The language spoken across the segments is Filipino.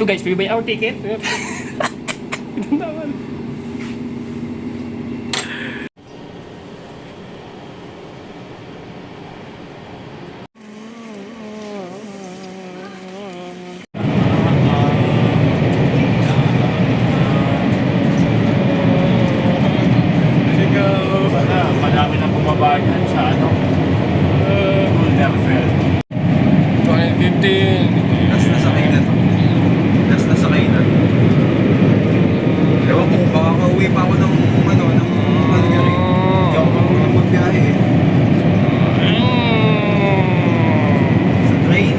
So guys, we buy our ticket. Naman. Madami nang bumaba dyan sa ano, Gulderfeld. 2015. Last na sa kainan. Last na sa kainan. Ewan ko, baka kauwi pa ako ng ano nga rin. Hindi ako marunong magbiyahe eh.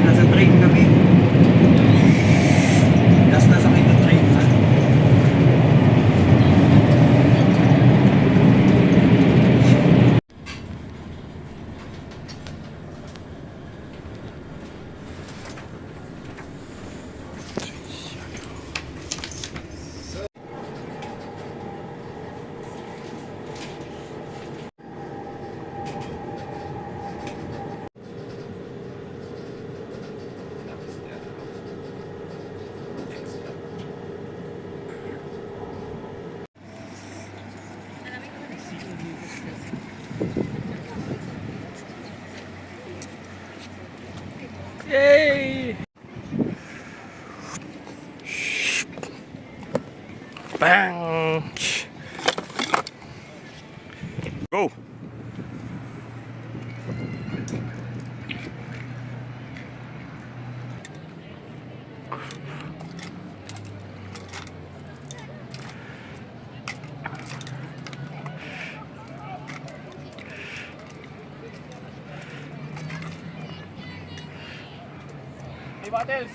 Nasa train kami. Last na sa kainan train. Yay! Bang! Go! Hey, Battles!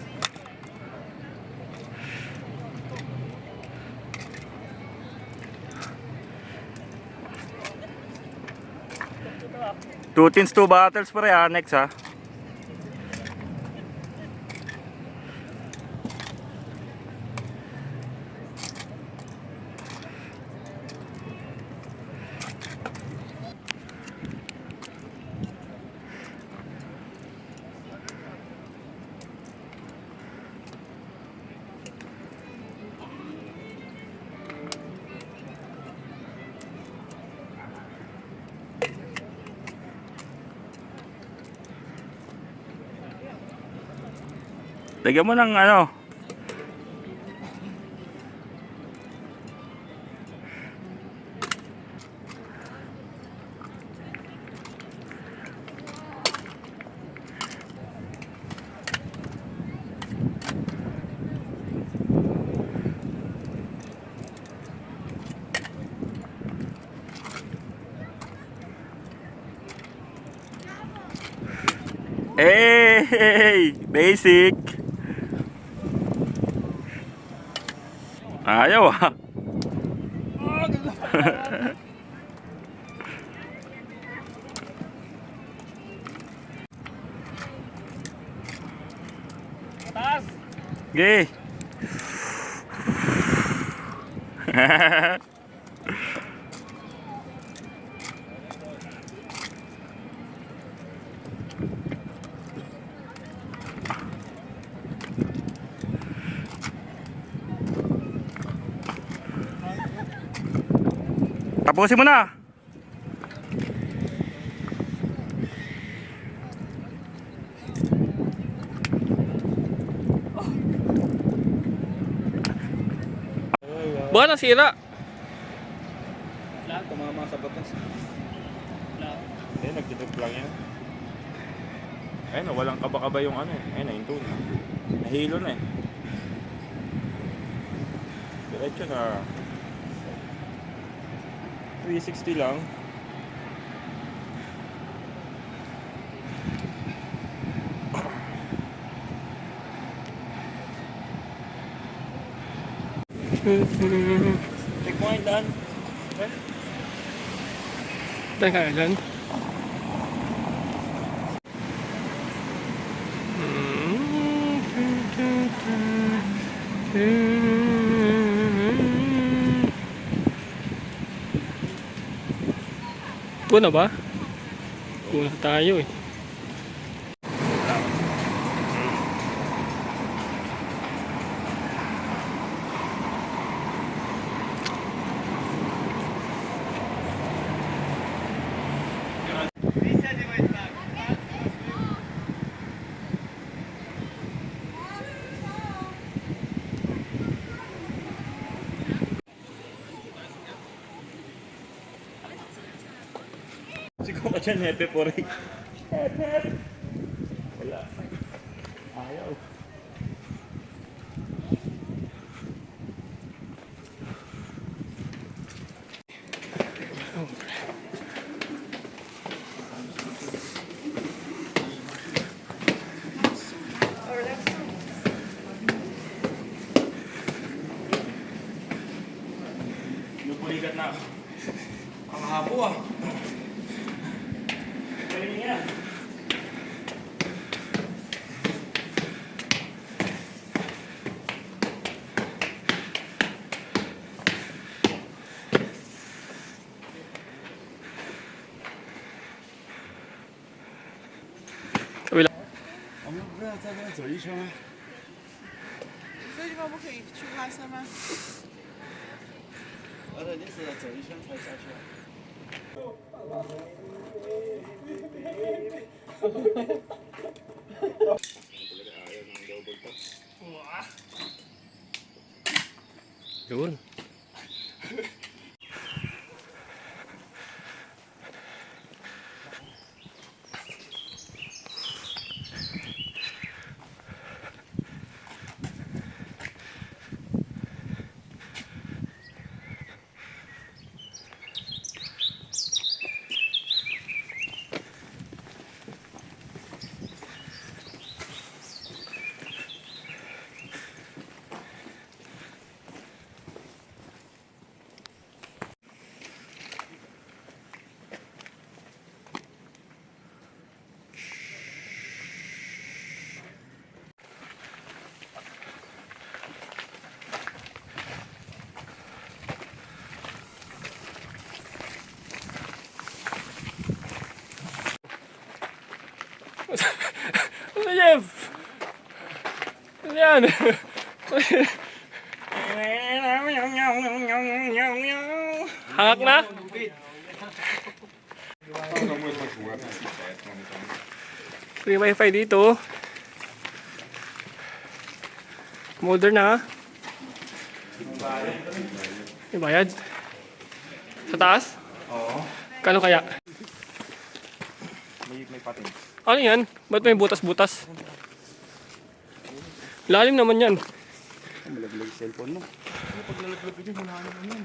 Two teams, two battles pare, annex ha. Lagyan mo ng ano. Hey, basic. Ayaw ah. Taas! Okay. Tapusin mo na. Baka nasira. Lahat, tumama sa batas. Eh, nagtitip lang yan. Ayun, walang kaba-kaba yung ano eh. Ayun, nahinto na. Nahilo na eh. Diretso na. 360 lang. Take mo yung daan. Eh? Dan ka dyan. Puna ba? Puna tayo eh. Sigaw ka dyan, hepe po rin. Wala. Ayaw. Lupuligat na ako. Ang habo ah. Galing niya. Kabila. 我们不要在这边走一圈吗？这地方不可以去爬山吗？对，你是走一圈才下去啊。 Yun. Ano Jeff? Ano yan? Hangak na? Free wifi dito. Modern na. May bayad? Sa taas? Oo. Kano kaya? May patin. Ano yan? Ba't may butas-butas? Lalim naman yan. Malaglag cellphone mo. Pag nalaglag ko dyan, wala naman yan.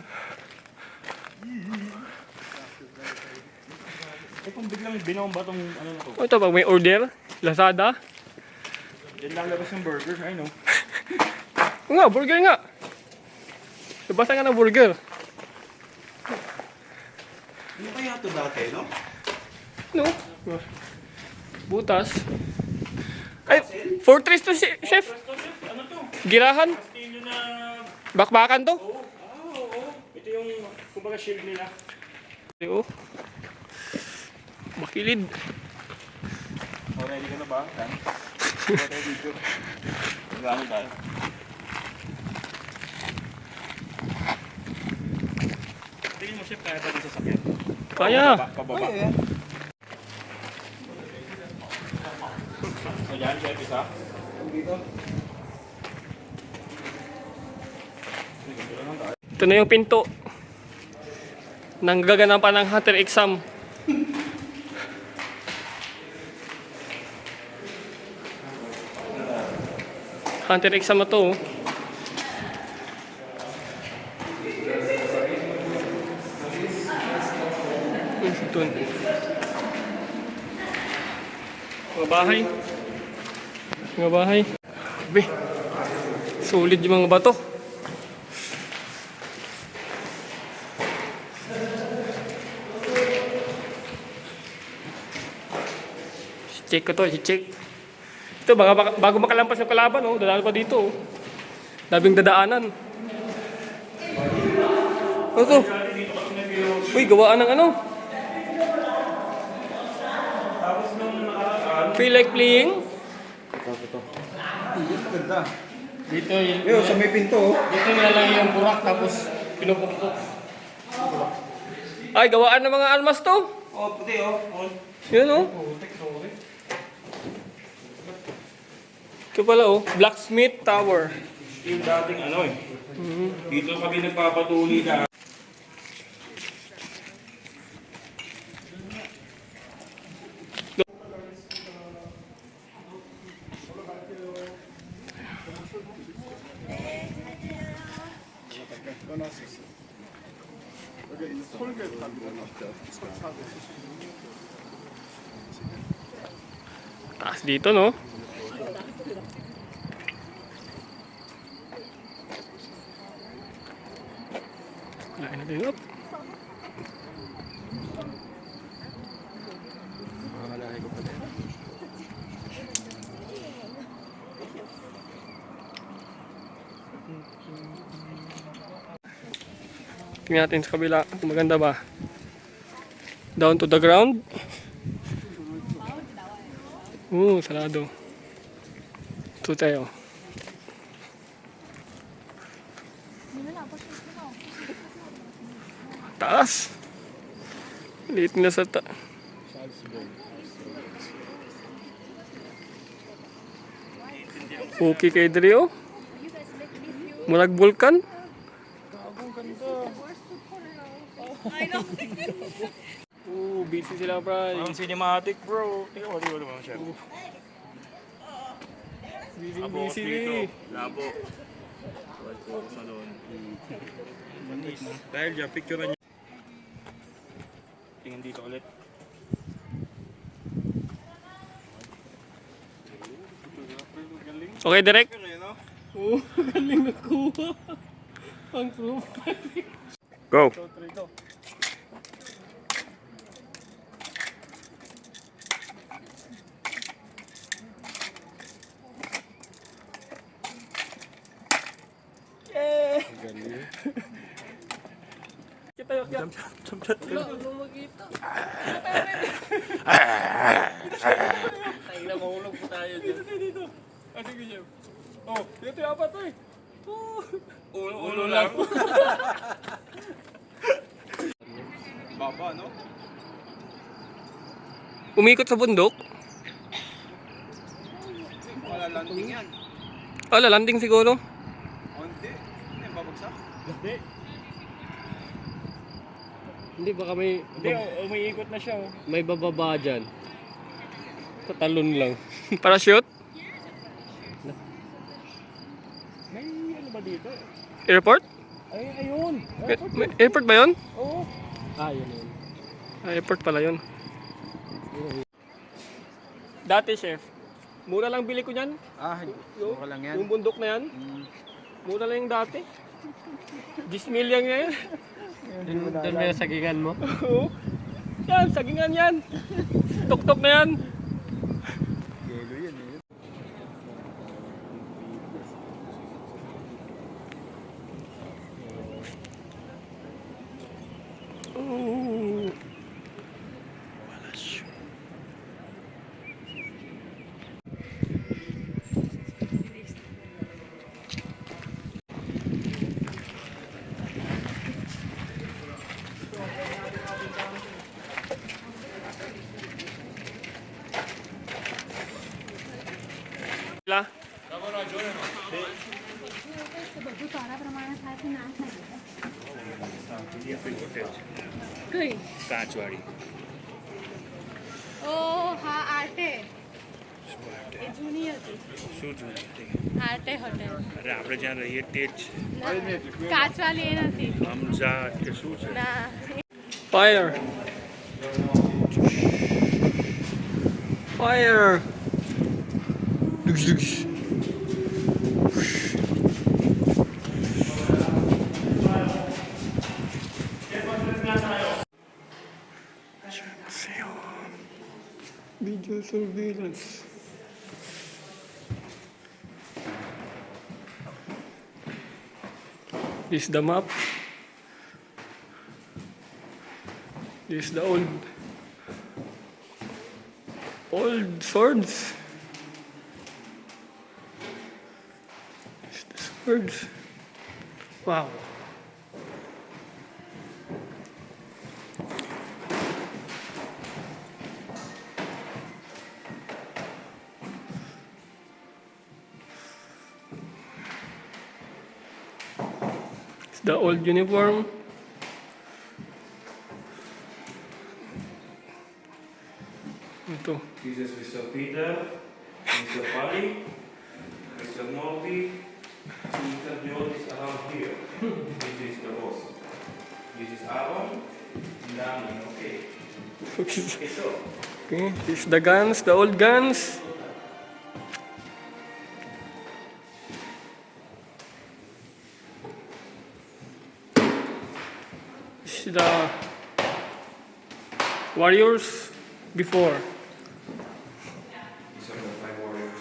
Eh kung biglang binomba tong ano na to. O ito, pag may order, Lazada. Yan lang labas ng burger, I know. O nga, burger nga. Nabasa nga ng burger. Ano kaya ito dati, no? No? Butas. Ay, Fortress to chef. Ano to? Girahan. Kastilyo na... Bakbakan to. Oo. Oo. Ito yung, kumbaga shield nila. Oo. Makilid. Oh, ready ka na ba? Yan. Diba tayo video? Magano tayo? Tingin mo, chef, kaya tayo sasakyan? Kaya. Pababa. Ay, eh. So yan, chef, isa. Dito. Ito na yung pinto ng gaganapan ng hunter exam. Hunter exam na to. Ito. Mga bahay. Mga bahay. Be, solid yung mga bato. Check ko to, check. Ito, bago makalampas yung kalaban, oh, dadaan pa dito. Oh. Daming dadaanan. Ano to? Uy, gawaan ng ano? Feel like playing? Maganda. Dito yung... Yo, sa may pinto, oh. Dito nalalagay yung burak tapos pinupukpok. Ay, gawaan ng mga almas to. Oh, puti, oh. Yun oh. Ito pala oh, Blacksmith Tower. Yung dating ano eh. Dito kami nagpapatuli na. Taas dito, no? Lain natin, up. Tingnan natin sa kabila kung maganda ba. Down to the ground. Sarado. Ito tayo. Taas. Liit na sa Okay kay Drio. Murag vulkan. Busy sila, bro. Ang cinematic, bro. Tingnan mo, chef. Busy. Labo. Sa doon. Dahil dyan, picturean niyo. Tingin dito ulit. Okay, direct. Galing nakuha. Ang proof. Go! Kita yuk, yuk. Tayo na mahulog po tayo dyan. Dito. Sige, Jeff. Dito yung apat eh. Ulo lang. Baba, no? Umikot sa bundok. Wala landing yan. Lalanding siguro. Konti. Hindi, babagsak. Hindi, baka may... Hindi, umiikot na siya. May bababa dyan. Tatalon lang. Parachute? May ano ba dito? Airport? Ay, ayun. Airport ba yun? Oo. Yun. Airport pala yun. Dati, chef. Mura lang bili ko niyan. Mura lang yan. Yung bundok na yan. Mura lang yung dati. 10 million ngayon. Doon may sagingan mo? Oo. Yan, sagingan yan. Tok-tok na yan. Yelo yan eh. Ooh. La. कांचवाड़ी हा आर्टे એ જૂની હતી શું જોઈએ આર્ટે હોટેલ અરે આપણે જ્યાં રહીએ તે જ કાચવાલી એ નથી હમઝા કે શું છે ના Fire. Fire. Dugs, dugs. Video surveillance. This is the map. This is the old swords. This is the swords. Wow. It's the old uniform. Ito. This is Mr. Peter, Mr. Pali, Mr. Morty, Mr. Joe is around here. This is the boss. This is Okay, this is the guns, the old guns. This is the warriors before. These are the 5 warriors.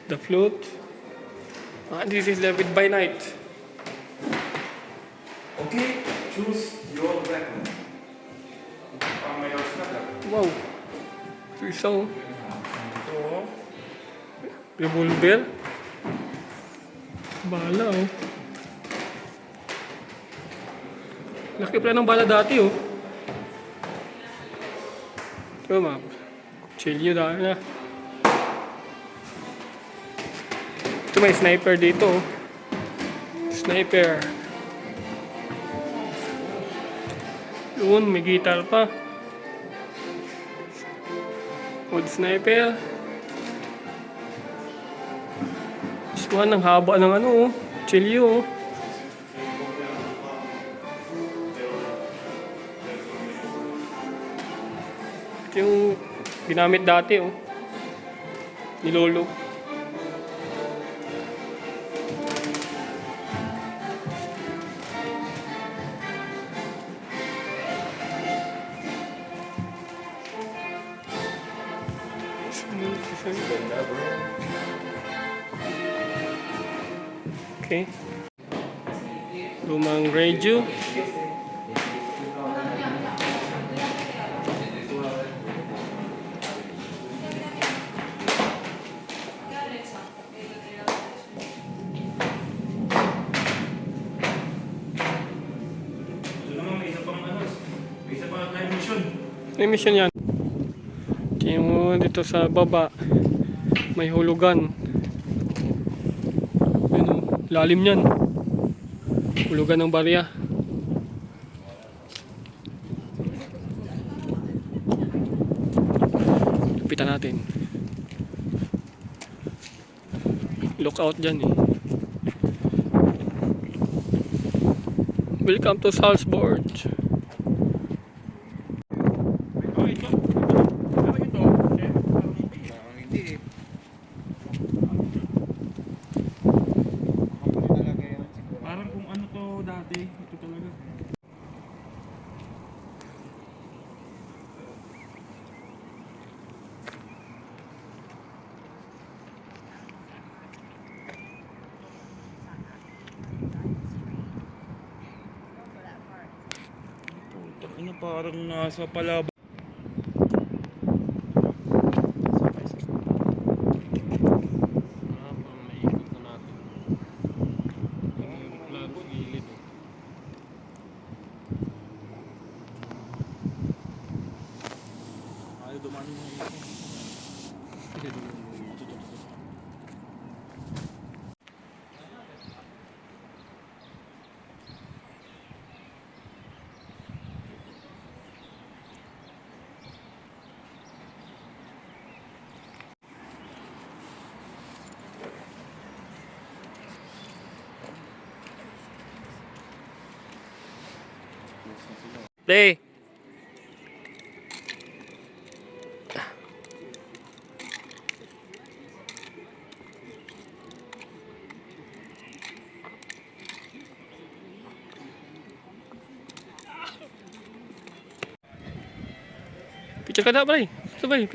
The flute. This is the with by night. Okay, choose your weapon. Wow. Ito isang revolver. Bala oh. Laki pala ng bala dati oh. Ito mga kutsilyo dahil na. Ito may sniper dito oh. Sniper. Doon may guitar pa. Wood sniper. This one, ang haba ng ano oh. Kutsilyo oh. Ito yung ginamit dati oh. Nilolo. Okay. Lumang radio. Ito naman may isa pang ano, may isa pang time mission. May mission yan. Tingnan mo dito sa baba. May hulugan. Ayun, oh, lalim yan. Hulugan ng barya. Lapitan natin. Look out dyan eh. Welcome to Salzburg. Hindi eh. Parang kung ano to dati, ito talaga. Ano parang nasa palaban. Play. Picture ka na, pre. Sabay.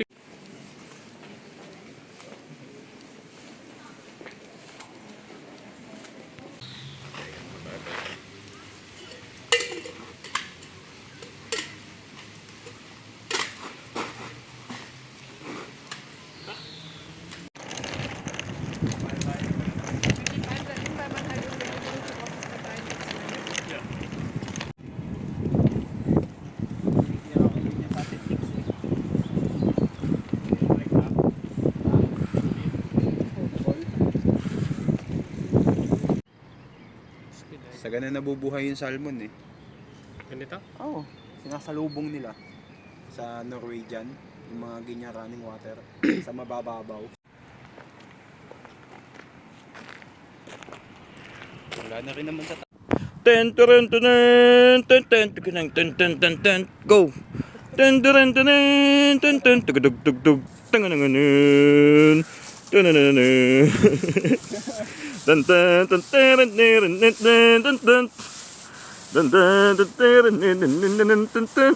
Sa ganun nabubuhay yung salmon eh. Ganito? Oo. Sinasalubong nila sa Norwegian, yung mga ganyan running water sa mabababaw. Gana rin naman sa Ten ten ten ten ten ten ten ten ten ten go. Ten ten ten ten ten tugtug tugtug tanganangan. Tananana. Ten ten ten ten ten ten ten ten. Ten ten ten ten ten.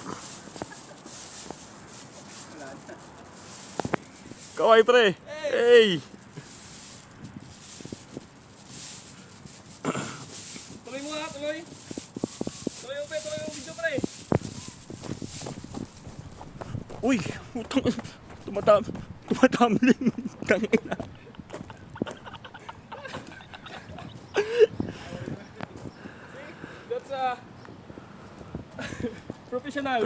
Kaway pre. Hey. Tuloy mo nga, tuloy. Tuloy yung video pre. Uy, utang tumatambling. Tangina. That's professional.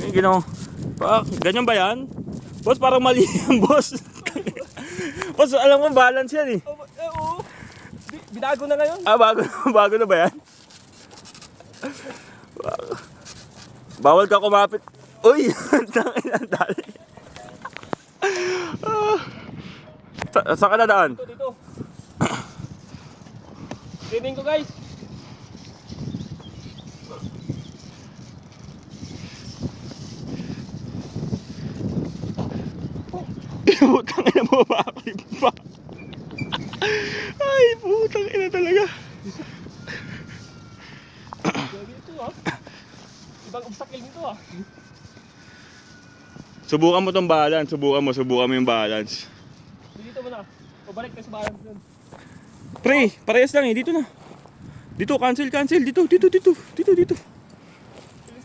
Gino. Ganyan ba yan? Boss, parang mali yan, boss. Boss, alam mo, balance yan eh. Oo. Binago na ngayon. Ah, bago na ba yan? Bawal ka kumapit. Uy! Tangina, dali. Saan ka nadaan? Dito. Training ko guys. Putang ina mo, bakit pa? Ay, putang ina talaga. Dito Ibang obstacle nito Subukan mo tong balance, subukan mo yung balance. Dito mo na. O balik tayo sa balance dun. Pre, parehas lang eh, dito na. Dito, cancel. Dito. Bilis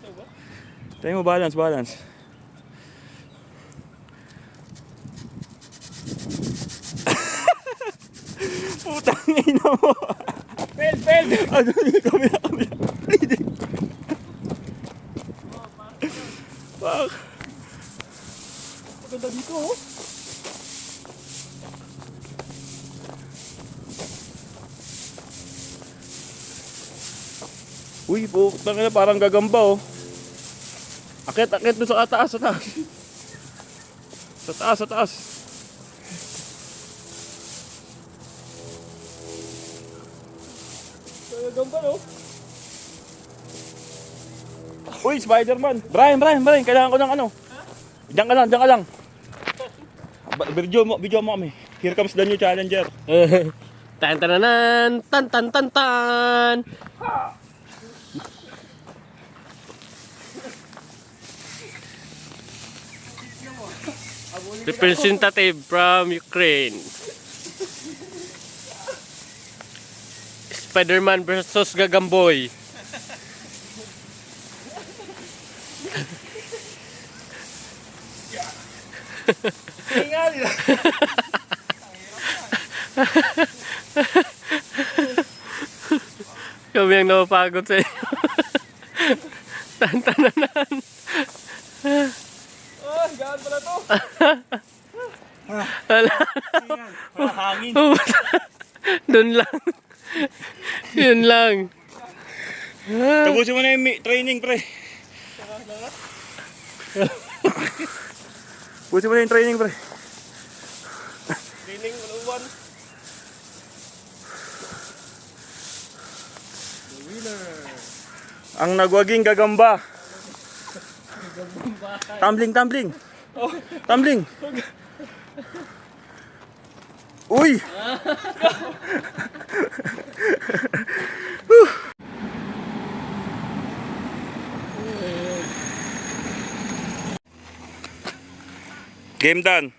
na ba? Tayo mo, balance. Putang ina mo. Fail! Ano yung kamera? Fuck. Maganda dito Uy, putang ina, parang gagamba Akit doon sa taas. Sa taas. Gamba Uy, Spider-Man. Brian, kailangan ko ng ano. Diyan ka lang. Video mo kami. Here comes the new challenger. Tan tananan, tan. Representative from Ukraine. Spider-Man versus Gagamboy. Kami ang napapagod sa inyo. Tantananan. Gaan pala to. Wala. Hangin. Doon lang. Yun lang. Tapusin mo na yung training, pre. Tapusin mo na yung training, pre. Training 101. Ang nagwaging gagamba. Tumbling. Uy! Game done.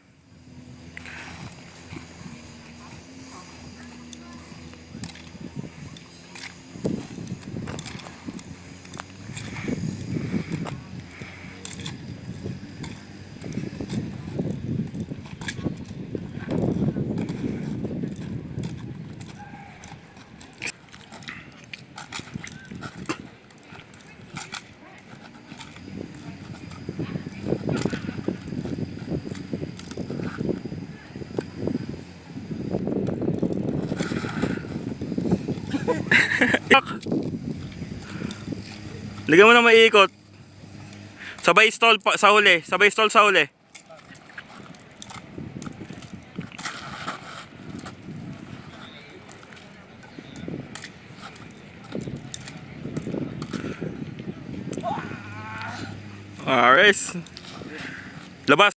Lagyan mo na maiikot. Sabay stall sa huli. Ares. Labas.